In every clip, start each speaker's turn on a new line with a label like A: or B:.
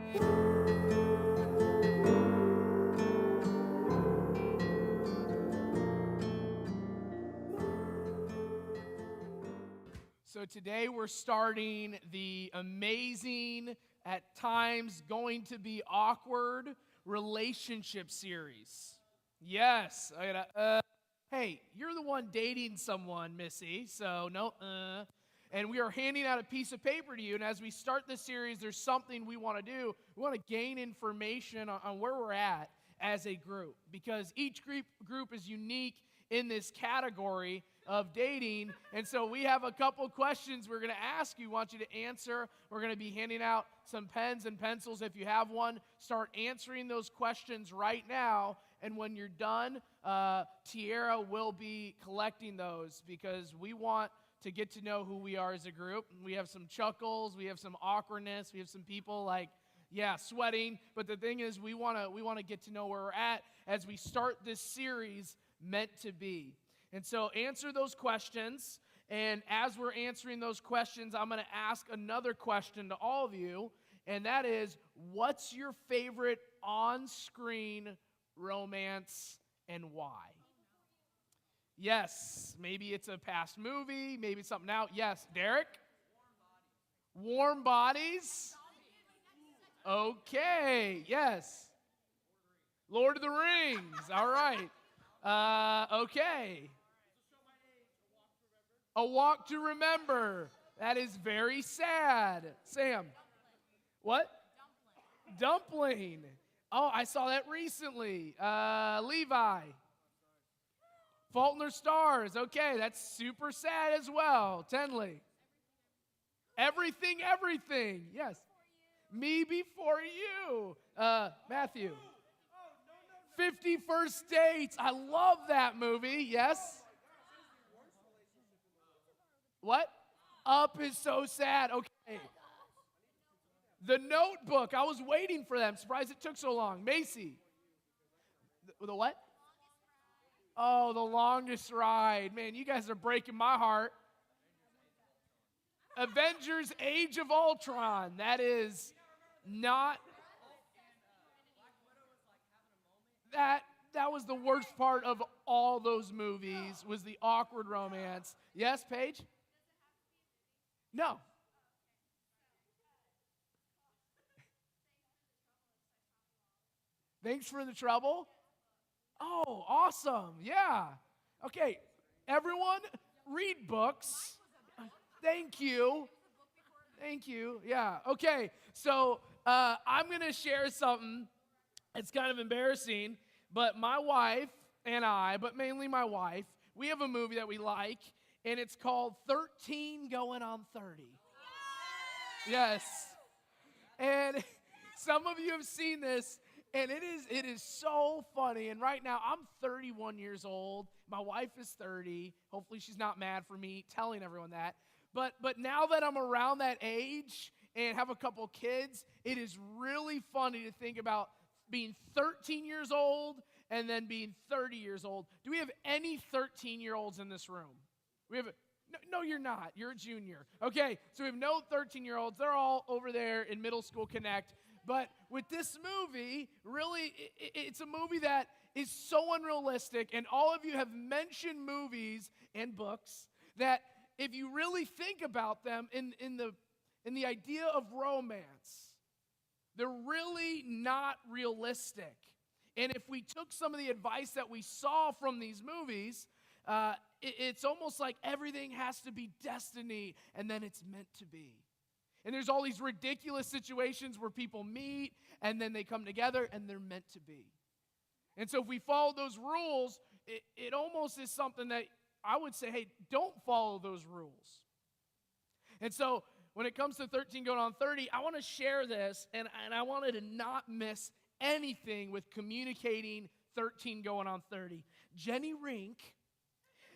A: So today we're starting the amazing, at times going to be awkward relationship series. Yes, I gotta, hey, you're the one dating someone, Missy, so no, And we are handing out a piece of paper to you, and as we start this series, there's something we want to do. We want to gain information on where we're at as a group, because each group is unique in this category of dating. And so we have a couple questions we're going to ask you, want you to answer. We're going to be handing out some pens and pencils. If you have one, start answering those questions right now. And when you're done, Tiara will be collecting those, because we want to get to know who we are as a group. We have some chuckles, we have some awkwardness, we have some people like, yeah, sweating. But the thing is, we want to get to know where we're at as we start this series, Meant to Be. And so answer those questions, and as we're answering those questions, I'm going to ask another question to all of you, and that is, what's your favorite on-screen romance and why? Yes, maybe it's a past movie, maybe something out. Yes, Derek? Warm Bodies? Okay, yes. Lord of the Rings, all right. Okay. A Walk to Remember. That is very sad. Sam. What? Dumpling. Oh, I saw that recently. Levi. Fault in Their Stars. Okay, that's super sad as well. Tenley. Everything, Everything. Yes. Me Before You. Matthew. 50 First Dates. I love that movie. Yes. What? Up is so sad. Okay. The Notebook. I was waiting for that. I'm surprised it took so long. Macy. The what? Oh, The Longest Ride. Man, you guys are breaking my heart. Avengers Age of Ultron. That is not... That was the worst part of all those movies, was the awkward romance. Yes, Paige? No. Thanks for the trouble. Oh, awesome. Yeah. Okay, everyone, read books. Thank you. Thank you. Yeah. Okay, so I'm going to share something. It's kind of embarrassing, but my wife and I, but mainly my wife, we have a movie that we like, and it's called 13 Going on 30. Yes. And some of you have seen this, and it is so funny. And right now, I'm 31 years old. My wife is 30. Hopefully she's not mad for me telling everyone that. But now that I'm around that age and have a couple kids, it is really funny to think about being 13 years old and then being 30 years old. Do we have any 13-year-olds in this room? No, you're not. You're a junior. Okay, so we have no 13-year-olds. They're all over there in Middle School Connect. But with this movie, really, it's a movie that is so unrealistic, and all of you have mentioned movies and books that if you really think about them in the idea of romance, they're really not realistic. And if we took some of the advice that we saw from these movies, it's almost like everything has to be destiny, and then it's meant to be. And there's all these ridiculous situations where people meet, and then they come together, and they're meant to be. And so if we follow those rules, it almost is something that I would say, hey, don't follow those rules. And so when it comes to 13 going on 30, I want to share this, and I wanted to not miss anything with communicating 13 going on 30. Jenny Rink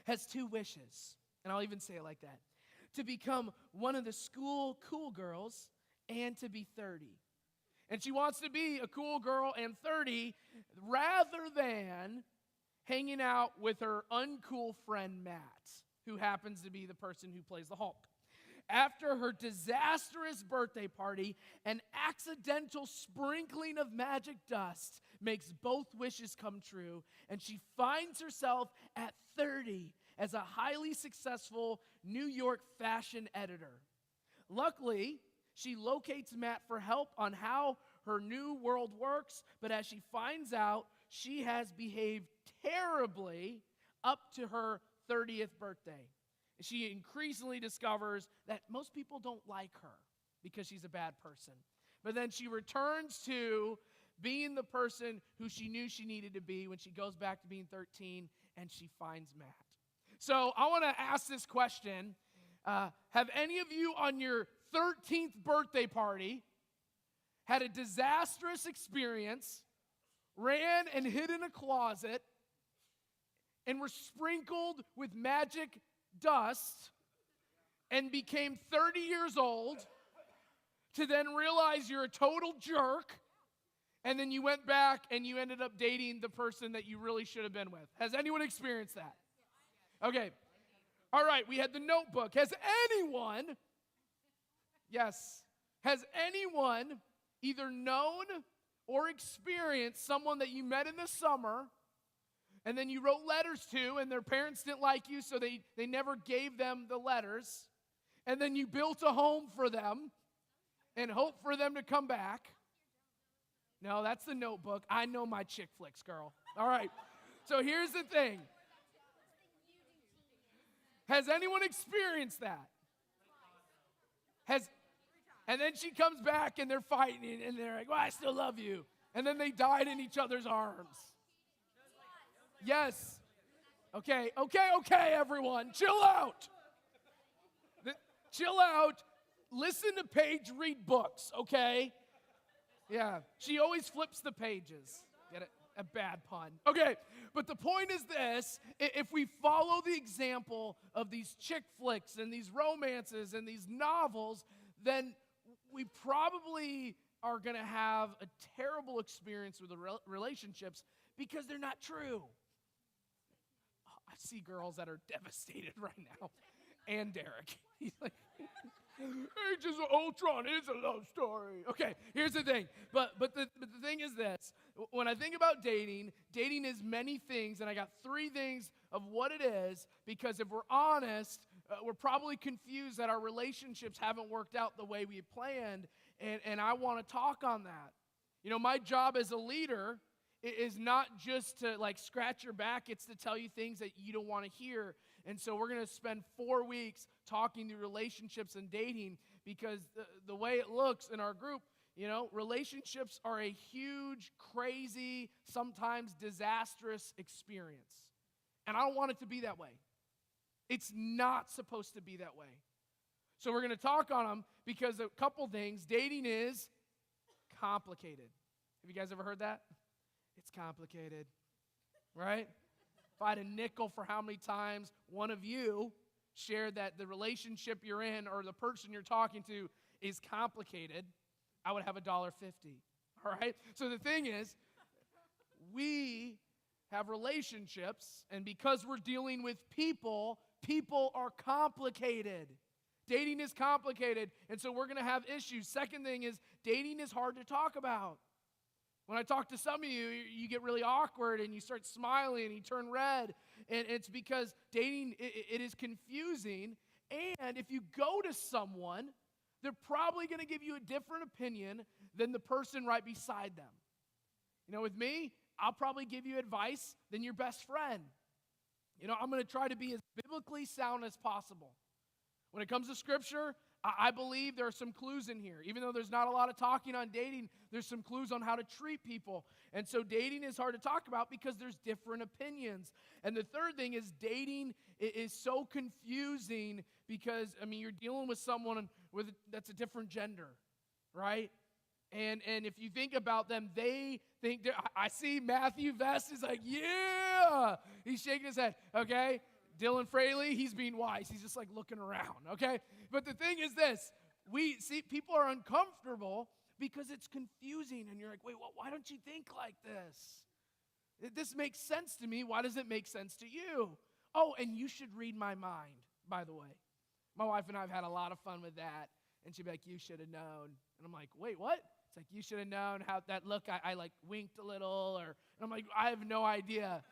A: has two wishes, and I'll even say it like that: to become one of the school cool girls and to be 30. And she wants to be a cool girl and 30 rather than hanging out with her uncool friend Matt, who happens to be the person who plays the Hulk. After her disastrous birthday party, an accidental sprinkling of magic dust makes both wishes come true, and she finds herself at 30 as a highly successful New York fashion editor. Luckily, she locates Matt for help on how her new world works, but as she finds out, she has behaved terribly up to her 30th birthday. She increasingly discovers that most people don't like her because she's a bad person. But then she returns to being the person who she knew she needed to be when she goes back to being 13 and she finds Matt. So I want to ask this question. Have any of you on your 13th birthday party had a disastrous experience, ran and hid in a closet, and were sprinkled with magic dust and became 30 years old to then realize you're a total jerk, and then you went back and you ended up dating the person that you really should have been with? Has anyone experienced that? Okay. All right, we had the Notebook. Has anyone either known or experienced someone that you met in the summer and then you wrote letters to, and their parents didn't like you, so they never gave them the letters, and then you built a home for them and hoped for them to come back? No, that's the Notebook. I know my chick flicks, girl. All right, so here's the thing. Has anyone experienced that? And then she comes back and they're fighting and they're like, well, I still love you. And then they died in each other's arms. Yes. Okay, everyone. Chill out. Chill out. Listen to Paige read books, okay? Yeah. She always flips the pages. Get it? A bad pun. Okay, but the point is this. If we follow the example of these chick flicks and these romances and these novels, then we probably are going to have a terrible experience with the relationships because they're not true. I see girls that are devastated right now. And Derek. He's like, Ages of Ultron is a love story. Okay, here's the thing. But the thing is this. When I think about dating is many things, and I got 3 things of what it is, because if we're honest, we're probably confused that our relationships haven't worked out the way we had planned, and I want to talk on that. You know, my job as a leader is not just to like scratch your back, it's to tell you things that you don't want to hear. And so we're going to spend 4 weeks talking through relationships and dating, because the way it looks in our group, you know, relationships are a huge, crazy, sometimes disastrous experience. And I don't want it to be that way. It's not supposed to be that way. So we're going to talk on them because a couple things. Dating is complicated. Have you guys ever heard that? It's complicated, right? If I had a nickel for how many times one of you shared that the relationship you're in or the person you're talking to is complicated, I would have $1.50, all right? So the thing is, we have relationships, and because we're dealing with people, people are complicated. Dating is complicated, and so we're going to have issues. Second thing is, dating is hard to talk about. When I talk to some of you, you get really awkward and you start smiling and you turn red. And it's because dating, it is confusing. And if you go to someone, they're probably going to give you a different opinion than the person right beside them. You know, with me, I'll probably give you advice than your best friend. You know, I'm going to try to be as biblically sound as possible. When it comes to Scripture, I believe there are some clues in here. Even though there's not a lot of talking on dating, there's some clues on how to treat people. And so dating is hard to talk about because there's different opinions. And the third thing is dating is so confusing because, I mean, you're dealing with someone that's a different gender, right? And if you think about them, they think, I see Matthew Vest is like, yeah! He's shaking his head, okay? Dylan Fraley, he's being wise. He's just like looking around, okay? But the thing is this. We see people are uncomfortable because it's confusing. And you're like, wait, why don't you think like this? This makes sense to me. Why does it make sense to you? Oh, and you should read my mind, by the way. My wife and I have had a lot of fun with that. And she'd be like, you should have known. And I'm like, wait, what? It's like, you should have known how that look. I like winked a little. And I'm like, I have no idea.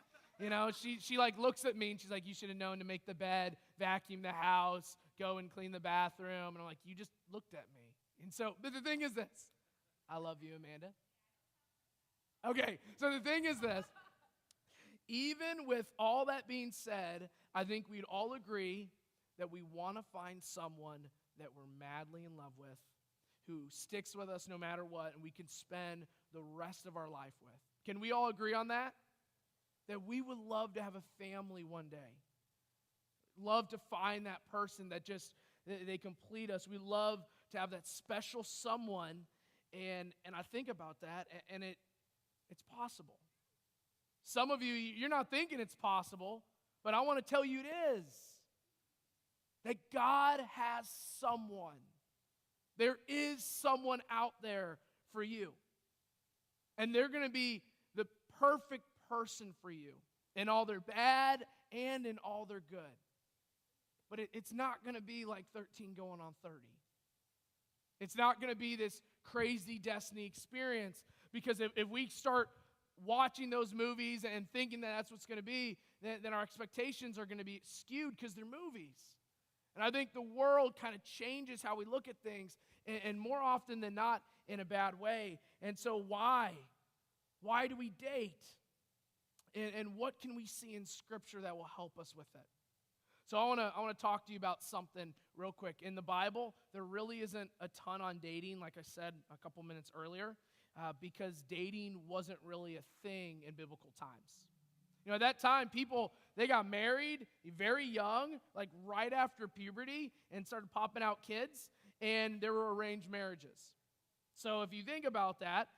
A: She like looks at me and she's like, you should have known to make the bed, vacuum the house, go and clean the bathroom. And I'm like, you just looked at me. And so, but the thing is this. I love you, Amanda. Okay, so the thing is this. Even with all that being said, I think we'd all agree that we want to find someone that we're madly in love with, who sticks with us no matter what, and we can spend the rest of our life with. Can we all agree on that? That we would love to have a family one day. Love to find that person that just, they complete us. We love to have that special someone, and I think about that, and it's possible. Some of you, you're not thinking it's possible, but I want to tell you it is. That God has someone. There is someone out there for you. And they're going to be the perfect person for you in all their bad and in all their good. But it's not going to be like 13 going on 30. It's not going to be this crazy destiny experience, because if we start watching those movies and thinking that that's what's going to be, then our expectations are going to be skewed because they're movies. And I think the world kind of changes how we look at things, and more often than not in a bad way. And so why? Why do we date? And what can we see in Scripture that will help us with it? So I want to talk to you about something real quick. In the Bible, there really isn't a ton on dating, like I said a couple minutes earlier, because dating wasn't really a thing in biblical times. At that time, people, they got married very young, like right after puberty, and started popping out kids, and there were arranged marriages. So if you think about that,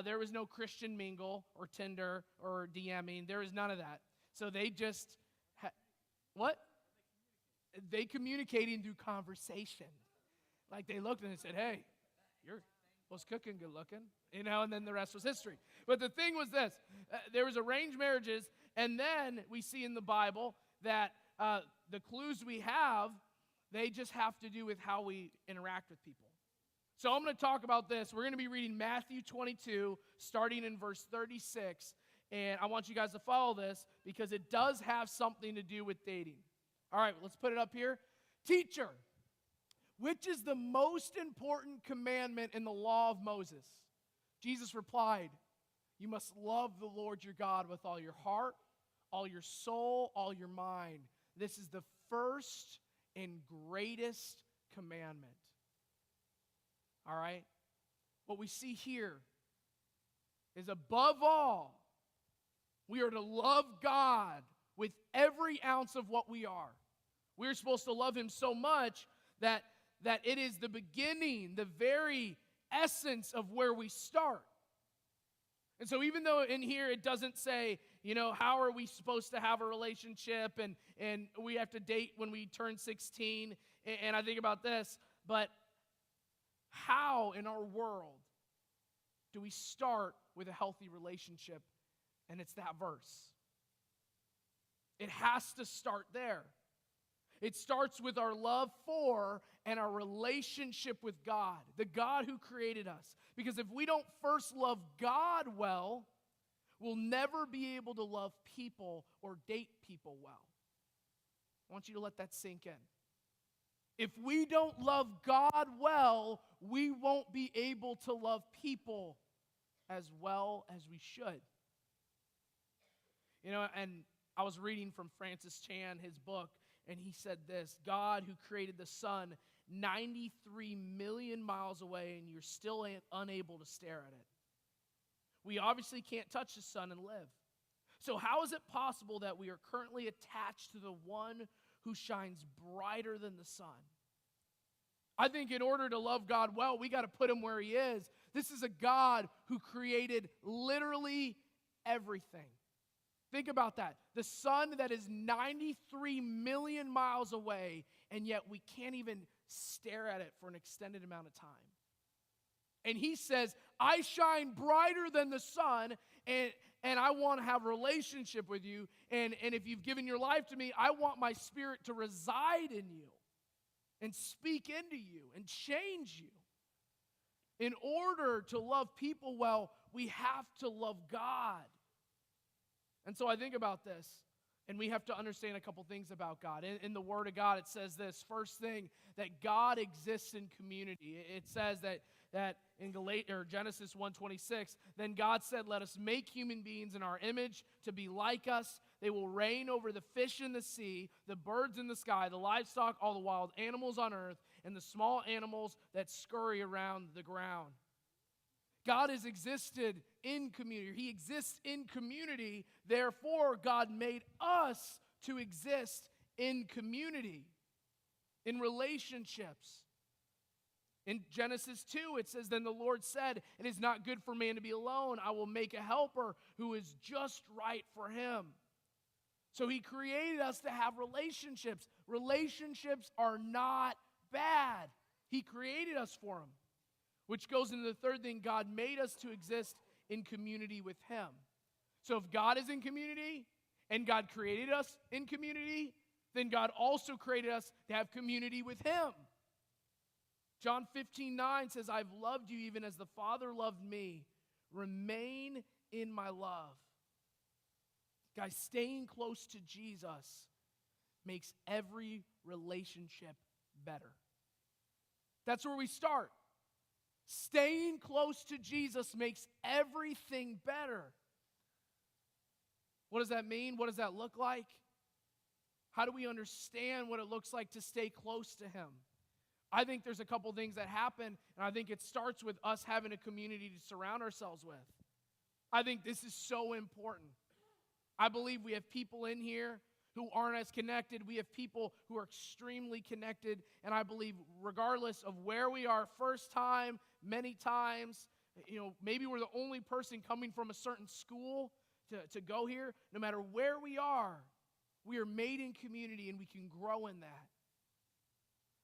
A: there was no Christian Mingle or Tinder or DMing. There was none of that. So they just, what? They communicating through conversation. Like they looked and they said, hey, was cooking good looking, and then the rest was history. But the thing was this, there was arranged marriages, and then we see in the Bible that the clues we have, they just have to do with how we interact with people. So I'm going to talk about this. We're going to be reading Matthew 22, starting in verse 36, and I want you guys to follow this because it does have something to do with dating. All right, let's put it up here. Teacher, which is the most important commandment in the law of Moses? Jesus replied, you must love the Lord your God with all your heart, all your soul, all your mind. This is the first and greatest commandment. All right? What we see here is above all, we are to love God with every ounce of what we are. We're supposed to love him so much that it is the beginning, the very essence of where we start. And so even though in here it doesn't say, how are we supposed to have a relationship and we have to date when we turn 16, and I think about this, but how in our world do we start with a healthy relationship? And it's that verse. It has to start there. It starts with our love for and our relationship with God, the God who created us. Because if we don't first love God well, we'll never be able to love people or date people well. I want you to let that sink in. If we don't love God well, we won't be able to love people as well as we should. And I was reading from Francis Chan, his book, and he said this: God who created the sun 93 million miles away, and you're still unable to stare at it. We obviously can't touch the sun and live. So how is it possible that we are currently attached to the one who shines brighter than the sun? I think in order to love God well, we got to put him where he is. This is a God who created literally everything. Think about that. The sun that is 93 million miles away, and yet we can't even stare at it for an extended amount of time. And he says, I shine brighter than the sun, and I want to have a relationship with you. And if you've given your life to me, I want my spirit to reside in you. and speak into you and change you. In order to love people well, we have to love God. And so I think about this, and we have to understand a couple things about God. In the Word of God, it says this. First thing, that God exists in community. It says that in Genesis 1:26, then God said, let us make human beings in our image to be like us. They will reign over the fish in the sea, the birds in the sky, the livestock, all the wild animals on earth, and the small animals that scurry around the ground. God has existed in community. He exists in community. Therefore, God made us to exist in community, in relationships. In Genesis 2, it says, then the Lord said, it is not good for man to be alone. I will make a helper who is just right for him. So he created us to have relationships. Relationships are not bad. He created us for them. Which goes into the third thing, God made us to exist in community with him. So if God is in community and God created us in community, then God also created us to have community with him. John 15:9 says, I've loved you even as the Father loved me. Remain in my love. Guys, staying close to Jesus makes every relationship better. That's where we start. Staying close to Jesus makes everything better. What does that mean? What does that look like? How do we understand what it looks like to stay close to him? I think there's a couple things that happen, and I think it starts with us having a community to surround ourselves with. I think this is so important. I believe we have people in here who aren't as connected. We have people who are extremely connected, and I believe regardless of where we are, first time, many times, maybe we're the only person coming from a certain school to go here. No matter where we are made in community, and we can grow in that.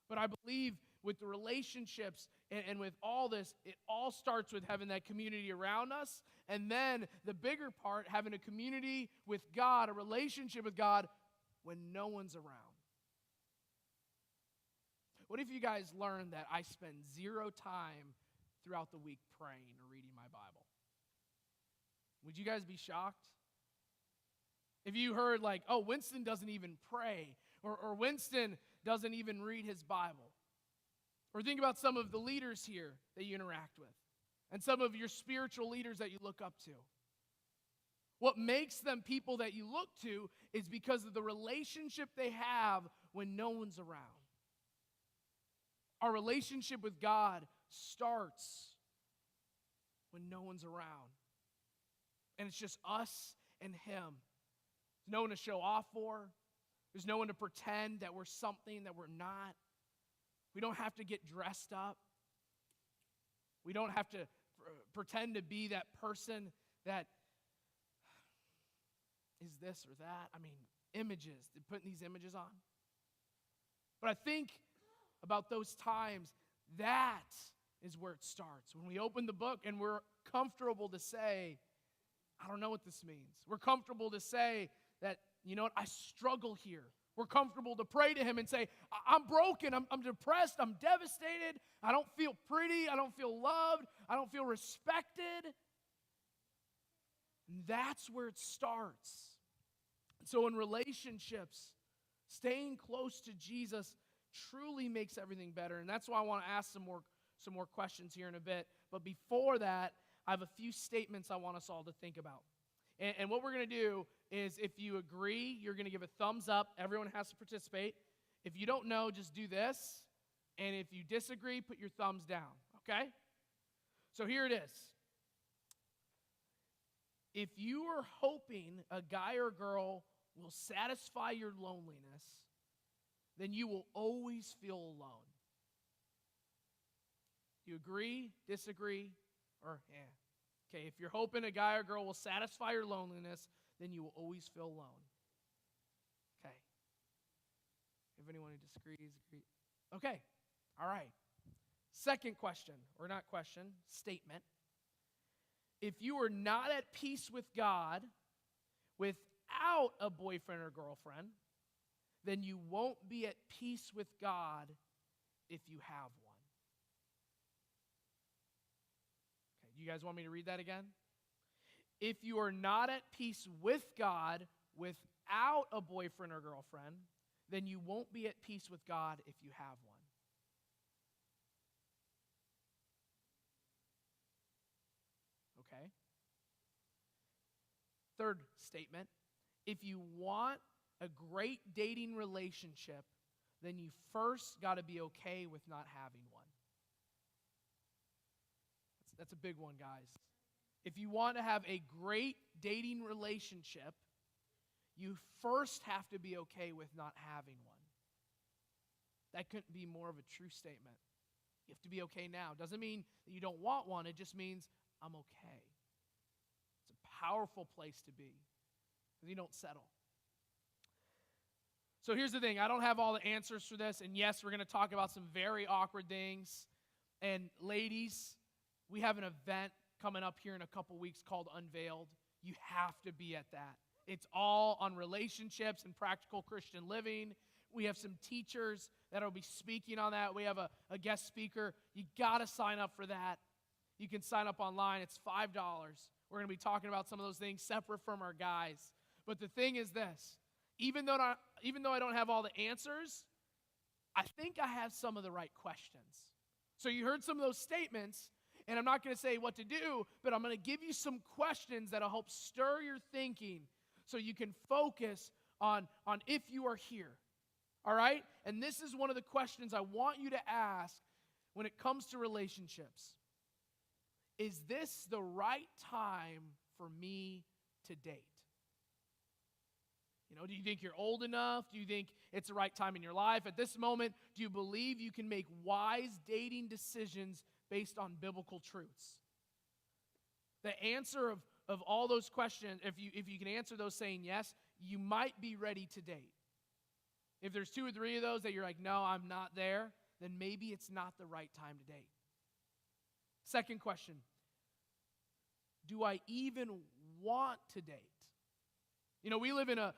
A: But I believe with the relationships and with all this, it all starts with having that community around us, and then the bigger part, having a community with God, a relationship with God when no one's around. What if you guys learned that I spend 0 time throughout the week praying or reading my Bible? Would you guys be shocked? If you heard like, oh, Winston doesn't even pray, or Winston doesn't even read his Bible. Or think about some of the leaders here that you interact with, and some of your spiritual leaders that you look up to. What makes them people that you look to is because of the relationship they have when no one's around. Our relationship with God starts when no one's around. And it's just us and him. There's no one to show off for. There's no one to pretend that we're something that we're not. We don't have to get dressed up. We don't have to pretend to be that person that is this or that. I mean, images, putting these images on. But I think about those times, that is where it starts. When we open the book and we're comfortable to say, I don't know what this means. We're comfortable to say that, you know what, I struggle here. We're comfortable to pray to him and say, I'm broken, I'm depressed, I'm devastated, I don't feel pretty, I don't feel loved, I don't feel respected. And that's where it starts. So in relationships, staying close to Jesus truly makes everything better. And that's why I want to ask some more questions here in a bit. But before that, I have a few statements I want us all to think about. And what we're going to do is, if you agree, you're going to give a thumbs up. Everyone has to participate. If you don't know, just do this. And if you disagree, put your thumbs down, okay? So here it is. If you are hoping a guy or girl will satisfy your loneliness, then you will always feel alone. You agree, disagree, or yeah. Okay, if you're hoping a guy or girl will satisfy your loneliness, then you will always feel alone. Okay. If anyone who disagrees, agree. Okay, all right. Second question, or not question, statement. If you are not at peace with God without a boyfriend or girlfriend, then you won't be at peace with God if you have one. Okay, you guys want me to read that again? If you are not at peace with God without a boyfriend or girlfriend, then you won't be at peace with God if you have one. Okay? Third statement, if you want a great dating relationship, then you first got to be okay with not having one. That's a big one, guys. If you want to have a great dating relationship, you first have to be okay with not having one. That couldn't be more of a true statement. You have to be okay now. Doesn't mean that you don't want one. It just means I'm okay. It's a powerful place to be because you don't settle. So here's the thing. I don't have all the answers for this. And yes, we're going to talk about some very awkward things. And ladies, we have an event coming up here in a couple weeks called Unveiled. You have to be at that. It's all on relationships and practical Christian living. We have some teachers that will be speaking on that. We have a guest speaker. You got to sign up for that. You can sign up online. It's $5. We're going to be talking about some of those things separate from our guys. But the thing is this. Even though I don't have all the answers, I think I have some of the right questions. So you heard some of those statements, and I'm not going to say what to do, but I'm going to give you some questions that will help stir your thinking so you can focus on if you are here. All right? And this is one of the questions I want you to ask when it comes to relationships. Is this the right time for me to date? You know, do you think you're old enough? Do you think it's the right time in your life? At this moment, do you believe you can make wise dating decisions based on biblical truths? The answer of all those questions, if you can answer those saying yes, you might be ready to date. If there's 2 or 3 of those that you're like, no, I'm not there, then maybe it's not the right time to date. Second question, do I even want to date? You know, we live in a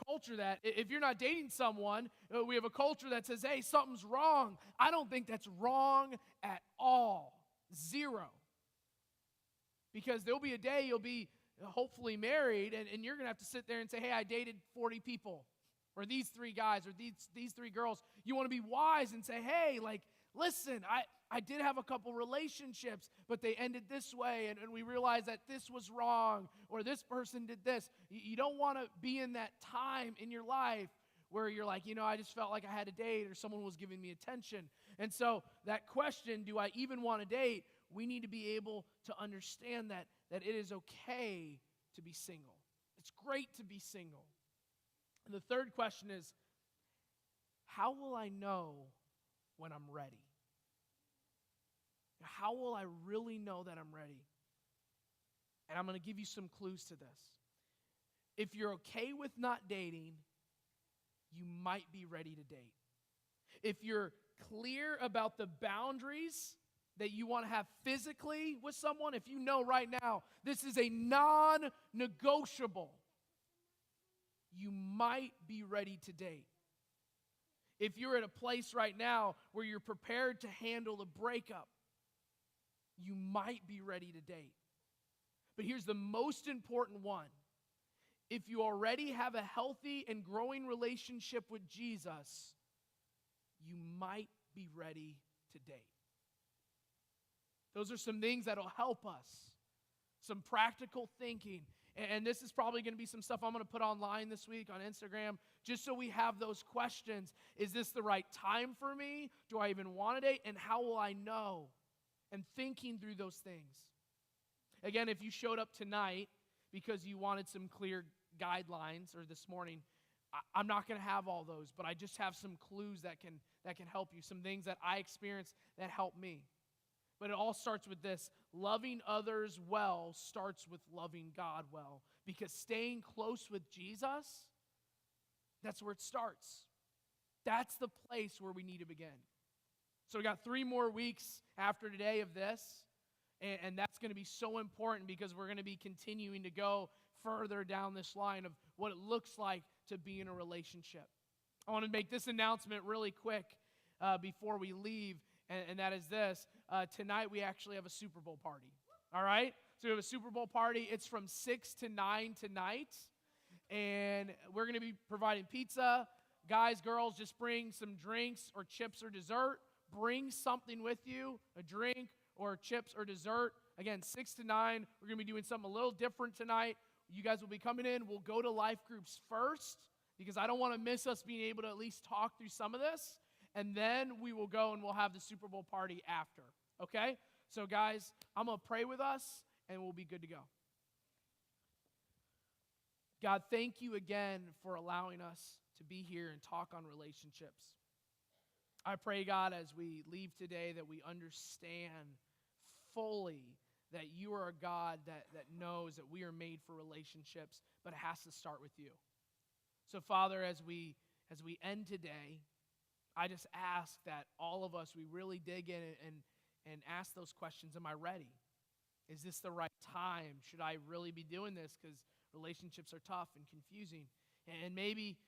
A: culture that if you're not dating someone, we have a culture that says, hey, something's wrong. I don't think that's wrong at all. 0. Because there'll be a day you'll be hopefully married, and you're going to have to sit there and say, hey, I dated 40 people, or these 3 guys, or these 3 girls. You want to be wise and say, hey, like, listen, I did have a couple relationships, but they ended this way, and we realized that this was wrong, or this person did this. You don't want to be in that time in your life where you're like, you know, I just felt like I had a date, or someone was giving me attention. And so that question, do I even want to date, we need to be able to understand that it is okay to be single. It's great to be single. And the third question is, how will I know when I'm ready? How will I really know that I'm ready? And I'm going to give you some clues to this. If you're okay with not dating, you might be ready to date. If you're clear about the boundaries that you want to have physically with someone, if you know right now this is a non-negotiable, you might be ready to date. If you're at a place right now where you're prepared to handle a breakup, you might be ready to date. But here's the most important one. If you already have a healthy and growing relationship with Jesus, you might be ready to date. Those are some things that will help us. Some practical thinking. And this is probably going to be some stuff I'm going to put online this week on Instagram, just so we have those questions. Is this the right time for me? Do I even want to date? And how will I know? And thinking through those things. Again, if you showed up tonight because you wanted some clear guidelines, or this morning, I'm not going to have all those, but I just have some clues that can help you, some things that I experienced that help me. But it all starts with this. Loving others well starts with loving God well. Because staying close with Jesus, that's where it starts. That's the place where we need to begin. So we got 3 more weeks after today of this, and that's going to be so important because we're going to be continuing to go further down this line of what it looks like to be in a relationship. I want to make this announcement really quick. before we leave, and that is this. Tonight we actually have a Super Bowl party. All right? So we have a Super Bowl party. It's from 6 to 9 tonight, and we're going to be providing pizza. Guys, girls, just bring some drinks or chips or dessert. Bring something with you, a drink or chips or dessert. Again, 6 to 9. We're going to be doing something a little different tonight. You guys will be coming in. We'll go to life groups first because I don't want to miss us being able to at least talk through some of this. And then we will go and we'll have the Super Bowl party after. Okay? So, guys, I'm going to pray with us and we'll be good to go. God, thank you again for allowing us to be here and talk on relationships. I pray, God, as we leave today that we understand fully that you are a God that knows that we are made for relationships, but it has to start with you. So, Father, as we end today, I just ask that all of us, we really dig in and ask those questions. Am I ready? Is this the right time? Should I really be doing this? Because relationships are tough and confusing. And maybe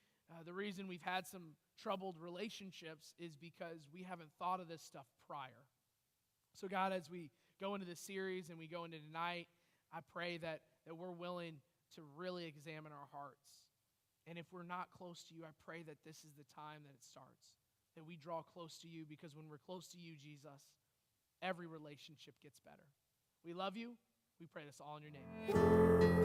A: the reason we've had some troubled relationships is because we haven't thought of this stuff prior. So God, as we go into this series and we go into tonight, I pray that we're willing to really examine our hearts. And if we're not close to you, I pray that this is the time that it starts, that we draw close to you, because when we're close to you, Jesus, every relationship gets better. We love you. We pray this all in your name.